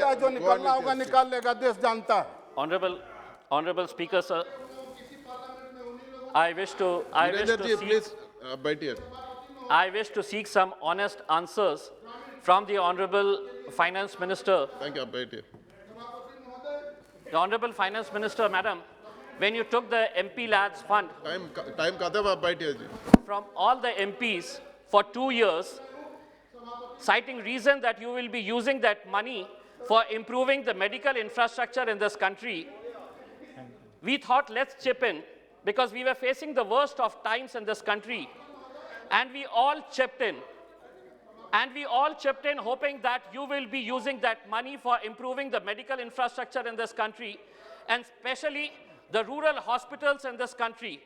है, जो निकलना होगा निकाल लेगा, देश जानता है। Honorable Speaker, sir, I wish to seek some honest answers from the Honorable Finance Minister. Thank you, बैठिए. The Honorable Finance Minister, Madam, when you took the MP Lads Fund Time खत्म, आप बैठिए जी. from all the MPs for 2 years, citing reason that you will be using that money for improving the medical infrastructure in this country, we thought let's chip in because we were facing the worst of times in this country, and we all chipped in. And we all chipped in hoping that you will be using that money for improving the medical infrastructure in this country, and especially the rural hospitals in this country,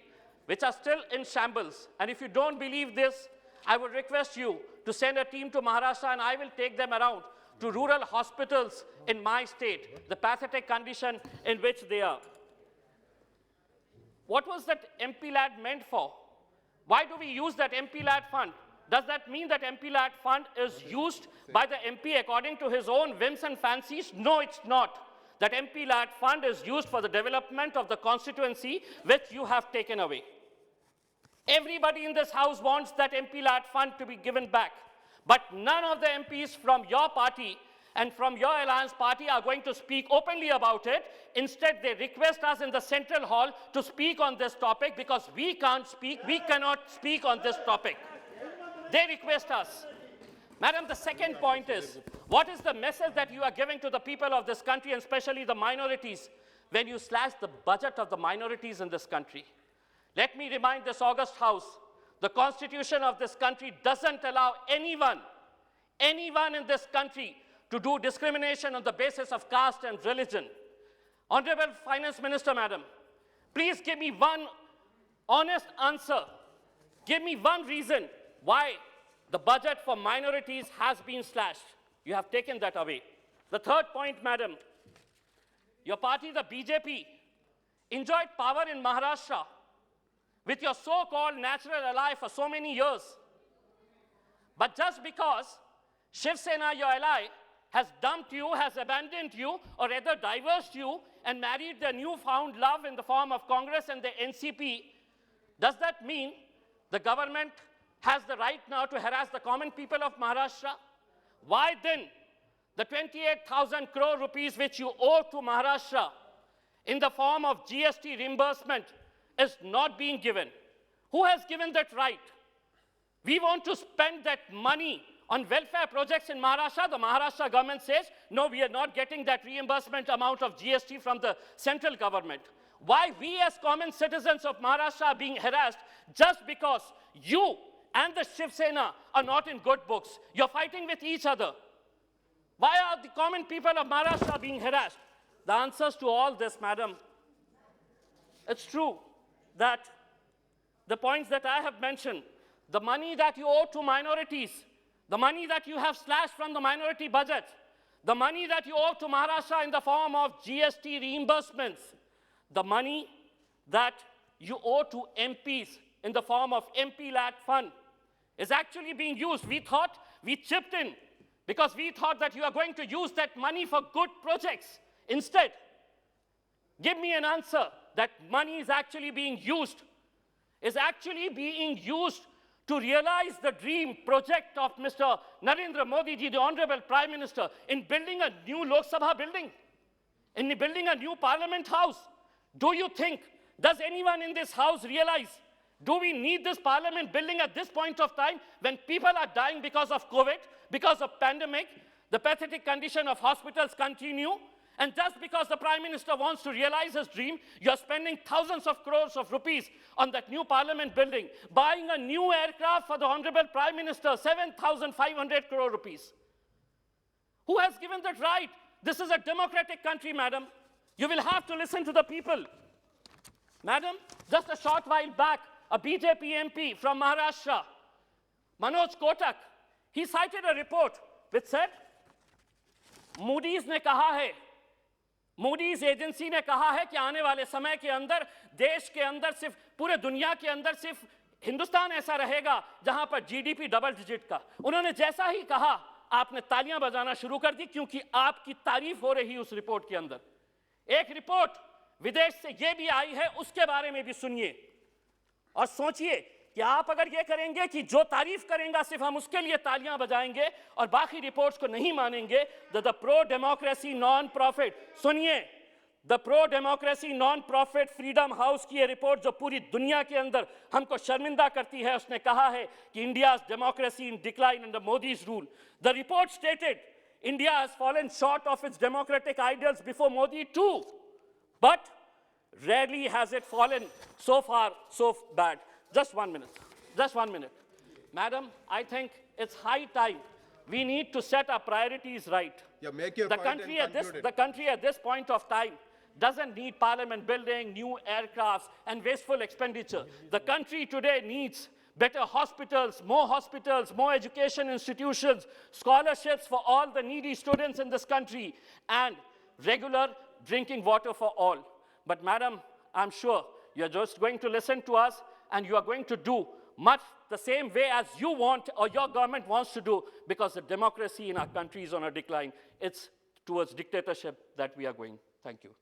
which are still in shambles. And if you don't believe this, I would request you to send a team to Maharashtra, and I will take them around to rural hospitals in my state, the pathetic condition in which they are. What was that MP Lad meant for? Why do we use that MP Lad fund? Does that mean that MP Lad fund is used by the MP according to his own whims and fancies? No, it's not. That MP Lad fund is used for the development of the constituency which you have taken away. Everybody in this house wants that MP Lad fund to be given back. But none of the MPs from your party and from your alliance party are going to speak openly about it. Instead, they request us in the central hall to speak on this topic because we can't speak, we cannot speak on this topic. They request us. Madam, the second point is, what is the message that you are giving to the people of this country, and especially the minorities, when you slash the budget of the minorities in this country? Let me remind this august House, the Constitution of this country doesn't allow anyone in this country to do discrimination on the basis of caste and religion. Honorable Finance Minister, Madam, please give me one honest answer. Give me one reason why the budget for minorities has been slashed. You have taken that away. The third point, Madam, your party, the BJP, enjoyed power in Maharashtra with your so-called natural ally for so many years. But just because Shiv Sena, your ally, has dumped you, has abandoned you, or rather divorced you and married their newfound love in the form of Congress and the NCP, does that mean the government has the right now to harass the common people of Maharashtra? Why then the 28,000 crore rupees which you owe to Maharashtra in the form of GST reimbursement is not being given? Who has given that right? We want to spend that money on welfare projects in Maharashtra. The Maharashtra government says, no, we are not getting that reimbursement amount of GST from the central government. Why we as common citizens of Maharashtra are being harassed just because you and the Shiv Sena are not in good books? You're fighting with each other. Why are the common people of Maharashtra being harassed? The answers to all this, Madam, it's true that the points that I have mentioned, the money that you owe to minorities, the money that you have slashed from the minority budget, the money that you owe to Maharashtra in the form of GST reimbursements, the money that you owe to MPs in the form of MP Lad fund is actually being used. We thought we chipped in because we thought that you are going to use that money for good projects. Instead, give me an answer that money is actually being used to realize the dream project of Mr. Narendra Modi ji, the Honorable Prime Minister, in building a new Lok Sabha building, in building a new Parliament House. Do you think, does anyone in this house realize, do we need this Parliament building at this point of time when people are dying because of COVID, because of pandemic, the pathetic condition of hospitals continue? And just because the Prime Minister wants to realize his dream, you're spending thousands of crores of rupees on that new Parliament building, buying a new aircraft for the Honorable Prime Minister, 7,500 crore rupees. Who has given that right? This is a democratic country, Madam. You will have to listen to the people. Madam, just a short while back, a BJP MP from Maharashtra, Manoj Kotak, he cited a report which said, Moody's agency ने कहा है कि आने वाले समय के अंदर देश के अंदर सिर्फ पूरे दुनिया के अंदर सिर्फ हिंदुस्तान ऐसा रहेगा जहां पर जीडीपी डबल डिजिट का। उन्होंने जैसा ही कहा आपने तालियां बजाना शुरू कर दी क्योंकि आपकी तारीफ हो रही उस रिपोर्ट के अंदर। एक रिपोर्ट विदेश से ये भी आई है, उसके बारे में भी सुनिए और सोचिए कि आप अगर ये करेंगे कि जो तारीफ करेंगे सिर्फ हम उसके लिए तालियां बजाएंगे और बाकी रिपोर्ट्स को नहीं मानेंगे। The pro democracy non profit, सुनिए, the pro democracy non profit Freedom House की ये रिपोर्ट जो पूरी दुनिया के अंदर हमको शर्मिंदा करती है, उसने कहा है कि India democracy in decline under Modi's rule. The report stated India has fallen short of its democratic ideals before Modi too, but rarely has it fallen so far so bad. Just 1 minute. Just 1 minute. Madam, I think it's high time we need to set our priorities right. Yeah, make your The point country and at conclude the it. country at this point of time doesn't need parliament building, new aircrafts, and wasteful expenditure. The country today needs better hospitals, more education institutions, scholarships for all the needy students in this country, and regular drinking water for all. But madam, I'm sure you're just going to listen to us and you are going to do much the same way as you want or your government wants to do, because the democracy in our country is on a decline. It's towards dictatorship that we are going. Thank you.